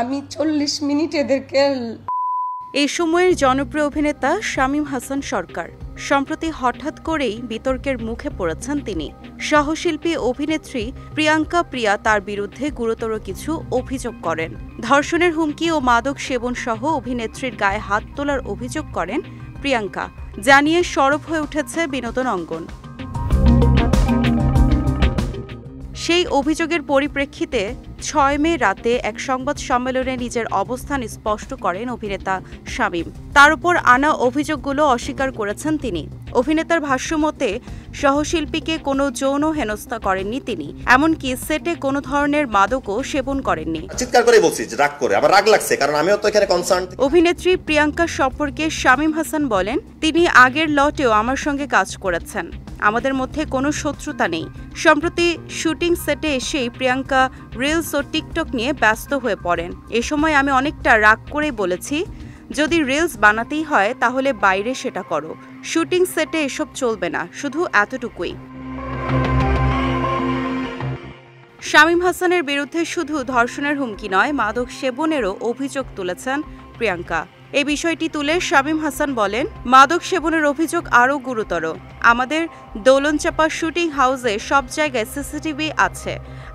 আমি 40 মিনিট এদেরকে। এই সময়ের জনপ্রিয় অভিনেতা শামীম হাসান সরকার সম্প্রতি হঠাৎ করেই বিতর্কের মুখে পড়েছেন তিনি। সহশিল্পী অভিনেত্রী প্রিয়াঙ্কা প্রিয়া তার বিরুদ্ধে গুরুতর কিছু অভিযোগ করেন। ধর্ষণের হুমকি ও মাদক সেবন সহ অভিনেত্রীর গায়ে হাত তোলার অভিযোগ করেন প্রিয়াঙ্কা, জানিয়ে সরব হয়ে উঠেছে বিনোদন অঙ্গন। সেই অভিযোগের পরিপ্রেক্ষিতে ৬ মে রাতে এক সংবাদ সম্মেলনে নিজের অবস্থান স্পষ্ট করেন অভিনেতা শামীম। তার উপর আনা অভিযোগগুলো অস্বীকার করেছেন তিনি। অভিনেতার ভাষ্যমতে সহশিল্পীকে কোনো যৌন হেনস্থা করেননি তিনি, এমনকি সেটে কোনো ধরনের মাদকও সেবন করেননি। চিৎকার করে বলছি, রাগ করে, আবার রাগ লাগছে কারণ আমিও তো এখানে কনসার্ন। অভিনেত্রী প্রিয়াঙ্কা সম্পর্কে শামীম হাসান বলেন, তিনি আগের লটেও আমার সঙ্গে কাজ করেছেন, আমাদের মধ্যে কোনো শত্রুতা নেই। সম্প্রতি শুটিং সেটে এসেই প্রিয়াঙ্কা রিলস ও টিকটক নিয়ে ব্যস্ত হয়ে পড়েন। এ সময় আমি অনেকটা রাগ করেই বলেছি, যদি রিলস বানাতেই হয় তাহলে বাইরে সেটা করো, শুটিং সেটে এসব চলবে না, শুধু এতটুকুই। শামীম হাসানের বিরুদ্ধে শুধু ধর্ষণের হুমকি নয়, মাদক সেবনেরও অভিযোগ তুলেছেন প্রিয়াঙ্কা। এই বিষয়টি তুলে শামীম হাসান বলেন, মাদক সেবনের অভিযোগ আরও গুরুতর। আমাদের দোলনচাপা শুটিং হাউসে সব জায়গায় সিসিটিভি আছে,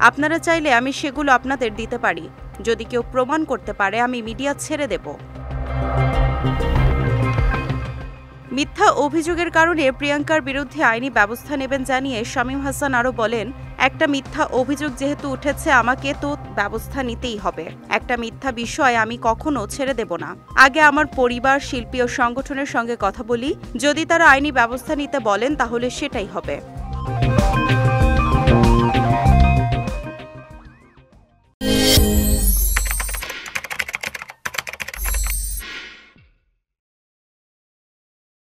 আপনারা চাইলে আমি সেগুলো আপনাদের দিতে পারি। যদি কেউ প্রমাণ করতে পারে আমি মিডিয়া ছেড়ে দেব। মিথ্যা অভিযোগের কারণে প্রিয়াঙ্কার বিরুদ্ধে আইনি ব্যবস্থা নেবেন জানিয়ে শামীম হাসান আরও বলেন, একটা মিথ্যা অভিযোগ যেহেতু উঠেছে আমাকে তো ব্যবস্থা নিতেই হবে। একটা মিথ্যা বিষয় আমি কখনো ছেড়ে দেব না। আগে আমার পরিবার, শিল্পী ও সংগঠনের সঙ্গে কথা বলি, যদি তারা আইনি ব্যবস্থা নিতে বলেন তাহলে সেটাই হবে।